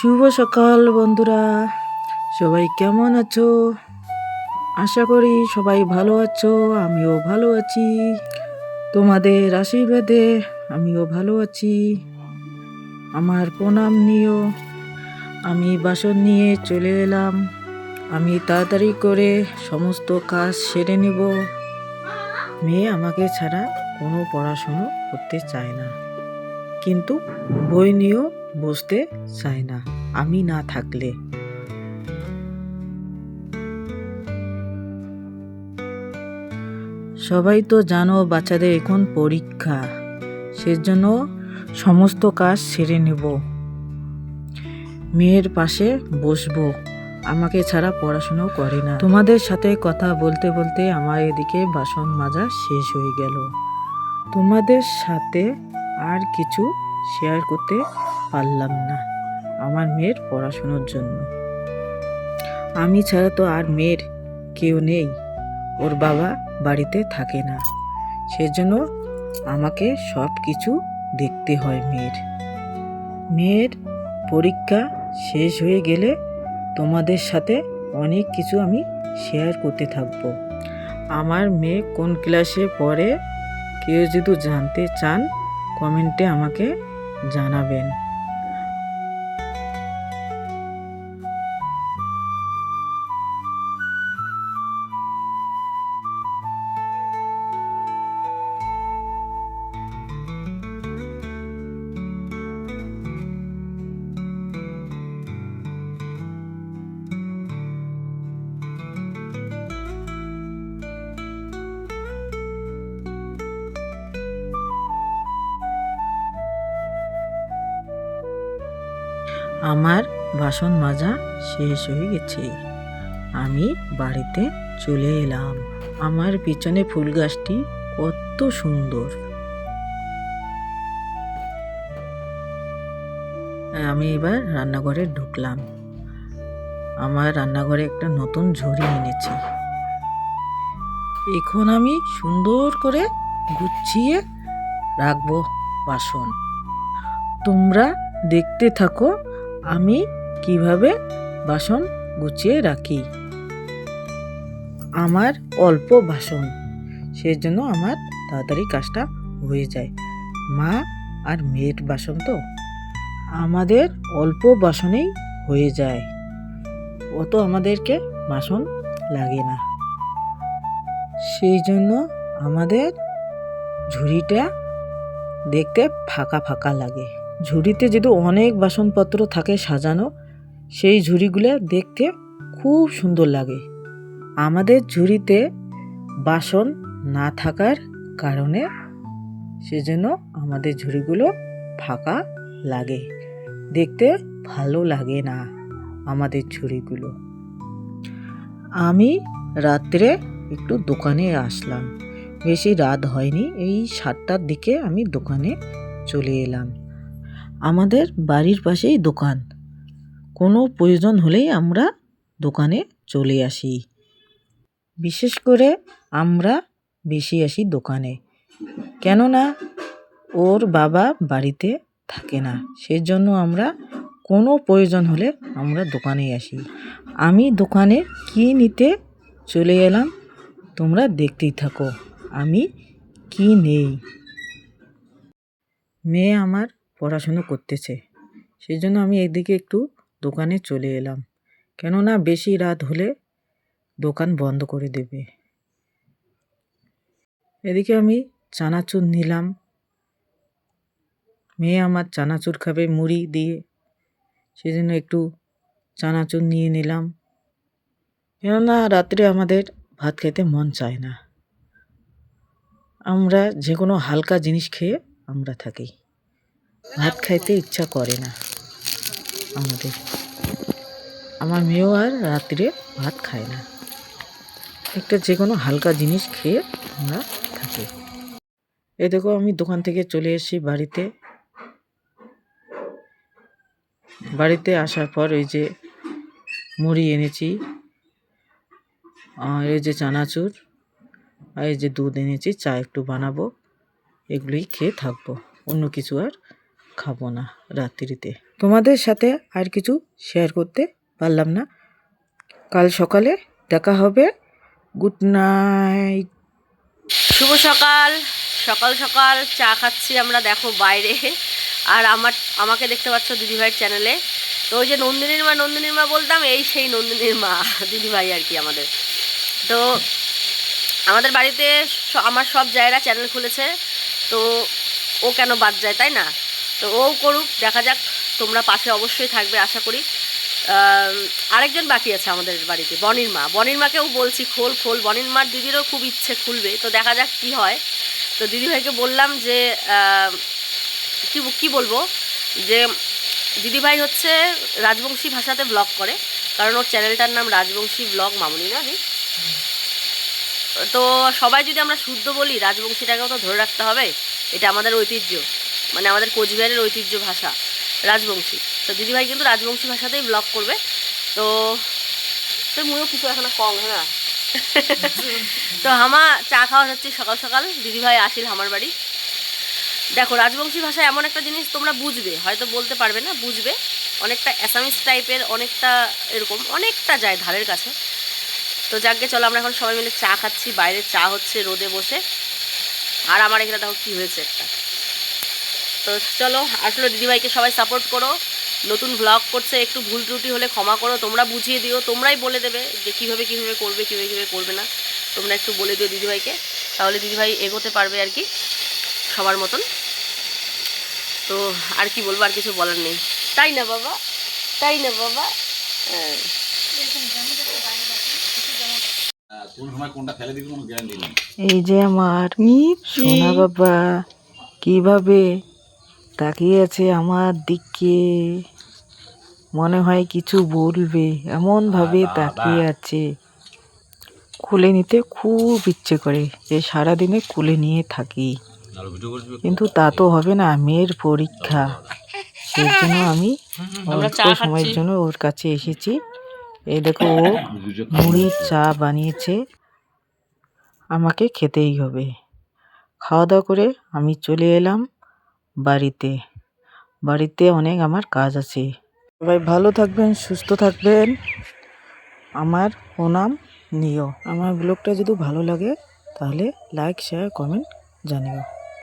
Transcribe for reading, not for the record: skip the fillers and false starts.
শুভ সকাল বন্ধুরা, সবাই কেমন আছো? আশা করি সবাই ভালো আছো। আমিও ভালো আছি, তোমাদের আশীর্বাদে আমিও ভালো আছি। আমার প্রণাম নিও। আমি বাসন নিয়ে চলে এলাম। আমি তাড়াতাড়ি করে সমস্ত কাজ সেরে নেব। মেয়ে আমাকে ছাড়া কোনো পড়াশুনো করতে চায় না, কিন্তু বই নিয়েও বসতে চায় না আমি না থাকলে। সবাই তো জানো বাচ্চাদের এখন পরীক্ষা, সেজন্য সমস্ত কাজ সেরে নেব। মেয়ের পাশে বসবো, আমাকে ছাড়া পড়াশুনো করে না। তোমাদের সাথে কথা বলতে বলতে আমার এদিকে বাসন মাজা শেষ হয়ে গেল। তোমাদের সাথে আর কিছু শেয়ার করতে পারলাম না আমার মেয়ের পড়াশুনোর জন্য। আমি ছাড়া তো আর মেয়ের কেউ নেই, ওর বাবা বাড়িতে থাকে না, সেজন্য আমাকে সব কিছু দেখতে হয়। মেয়ের পরীক্ষা শেষ হয়ে গেলে তোমাদের সাথে অনেক কিছু আমি শেয়ার করতে থাকবো। আমার মেয়ে কোন ক্লাসে পড়ে কেউ যদি জানতে চান কমেন্টে আমাকে জানাবেন। আমার বাসন মাজা শেষ হয়ে গেছে, আমি বাড়িতে চলে এলাম। আমার পিছনে ফুল গাছটি কত সুন্দর। আমি এবার রান্নাঘরে ঢুকলাম। আমার রান্নাঘরে একটা নতুন ঝুড়ি এনেছি। এখন আমি সুন্দর করে গুছিয়ে রাখবো বাসন। তোমরা দেখতে থাকো আমি কিভাবে বাসন গুছিয়ে রাখি। আমার অল্প বাসন, সেজন্য আমার তাড়াতাড়ি কাজটা হয়ে যায়। মা আর মেয়ের বাসন তো, আমাদের অল্প বাসনেই হয়ে যায়, অত আমাদেরকে বাসন লাগে না। সেই জন্য আমাদের ঝুড়িটা দেখতে ফাঁকা ফাঁকা লাগে। ঝুড়িতে যদি অনেক বাসনপত্র থাকে সাজানো, সেই ঝুড়িগুলো দেখতে খুব সুন্দর লাগে। আমাদের ঝুড়িতে বাসন না থাকার কারণে সেজন্য আমাদের ঝুড়িগুলো ফাঁকা লাগে, দেখতে ভালো লাগে না আমাদের ঝুড়িগুলো। আমি রাত্রে একটু দোকানে আসলাম, বেশি রাত হয়নি, এই 7টার দিকে আমি দোকানে চলে এলাম। আমাদের বাড়ির পাশেই দোকান, কোনো প্রয়োজন হলেই আমরা দোকানে চলে আসি। বিশেষ করে আমরা বেশি আসি দোকানে, কেননা ওর বাবা বাড়িতে থাকে না, সেজন্য আমরা কোনো প্রয়োজন হলে আমরা দোকানে আসি। আমি দোকানে কি নিতে চলে এলাম তোমরা দেখতেই থাকো আমি কি নেই। মেয়ে আমার পড়াশুনো করতেছে, সেই জন্য আমি এদিকে একটু দোকানে চলে এলাম, কেননা বেশি রাত হলে দোকান বন্ধ করে দেবে। এদিকে আমি চানাচুর নিলাম, মেয়ে আমার চানাচুর খাবে মুড়ি দিয়ে, সেই জন্য একটু চানাচুর নিয়ে নিলাম। কেননা রাত্রে আমাদের ভাত খেতে মন চায় না, আমরা যে কোনো হালকা জিনিস খেয়ে আমরা থাকি, ভাত খাইতে ইচ্ছা করে না আমাদের। আমার মেয়েও আর রাত্রে ভাত খায় না, একটা যে কোনো হালকা জিনিস খেয়ে আমরা থাকি। এই দেখো আমি দোকান থেকে চলে এসেছি বাড়িতে আসার পর এই যে মুড়ি এনেছি, আর এই যে চানাচুর, আর এই যে দুধ এনেছি, চা একটু বানাবো, এগুলোই খেয়ে থাকবো, অন্য কিছু আর খাবো না রাত্রিতে। তোমাদের সাথে আর কিছু শেয়ার করতে পারলাম না। কাল সকালে দেখা হবে। Good night. শুভ সকাল। সকাল সকাল চা খাচ্ছি আমরা, দেখো বাইরে। আর আমাকে দেখতে পাচ্ছ দিদিভাইয়ের চ্যানেলে। তো ওই যে নন্দিনীর মা বলতাম, এই সেই নন্দিনীর মা দিদিভাই আর কি আমাদের। তো আমাদের বাড়িতে আমার সব জায়গা চ্যানেল খুলেছে, তো ও কেন বাদ যায়, তাই না? তো ও করুক, দেখা যাক। তোমরা পাশে অবশ্যই থাকবে আশা করি। আরেকজন বাকি আছে আমাদের বাড়িতে, বনির মাকেও বলছি খোল খোল। বনির মার দিদিরও খুব ইচ্ছে খুলবে, তো দেখা যাক কি হয়। তো দিদিভাইকে বললাম যে কি বলবো, যে দিদিভাই হচ্ছে রাজবংশী ভাষাতে ব্লগ করে, কারণ ওর চ্যানেলটার নাম রাজবংশী ব্লগ মামুনি, না দি? তো সবাই যদি আমরা শুদ্ধ বলি, রাজবংশীটাকেও তো ধরে রাখতে হবে। এটা আমাদের ঐতিহ্য, মানে আমাদের কোচবিহারের ঐতিহ্য ভাষা রাজবংশী। তো দিদিভাই কিন্তু রাজবংশী ভাষাতেই ব্লগ করবে। তো তোর মুয়েও কিছু এখন কম, হ্যাঁ। তো হামা চা খাওয়া হচ্ছে সকাল সকাল। দিদিভাই আসিল আমার বাড়ি। দেখো, রাজবংশী ভাষা এমন একটা জিনিস, তোমরা বুঝবে, হয়তো বলতে পারবে না, বুঝবে। অনেকটা অ্যাসামিস টাইপের, অনেকটা এরকম, অনেকটা যায় ধারের কাছে। তো যাকে চলো, আমরা এখন সবাই মিলে চা খাচ্ছি, বাইরে চা হচ্ছে রোদে বসে। আর আমার এখানে দেখো কী হয়েছে একটা। তো চলো, আসলে দিদিভাইকে সবাই সাপোর্ট করো। নতুন ভ্লগ করছে, একটু ভুল ত্রুটি হলে ক্ষমা করো, তোমরা বুঝিয়ে দিও, তোমরাই বলে দেবে যে কীভাবে করবে, কীভাবে করবে না। তোমরা একটু বলে দিও দিদিভাইকে, তাহলে দিদিভাই এগোতে পারবে আর কি সবার মতন। তো আর কি বলবো, আর কিছু বলার নেই, তাই না বাবা? তাই না বাবা? হ্যাঁ। এই যে আমার সোনা বাবা কিভাবে তাকিয়ে আছে আমার দিকে, মনে হয় কিছু বলবে, এমন ভাবে তাকিয়ে আছে। কোলে নিতে খুব ইচ্ছে করে, যে সারাদিনে কোলে নিয়ে থাকি, কিন্তু তা তো হবে না, মেয়ের পরীক্ষা। সেই জন্য আমি অল্প সময়ের জন্য ওর কাছে এসেছি। এই দেখো, ও মুড়ির চা বানিয়েছে, আমাকে খেতেই হবে। খাওয়া দাওয়া করে আমি চলে এলাম বাড়িতে অনেক আমার কাজ আছে। সবাই ভালো থাকবেন, সুস্থ থাকবেন, আমার প্রণাম নিও। আমার ব্লগটা যদি ভালো লাগে তাহলে লাইক শেয়ার কমেন্ট জানিও।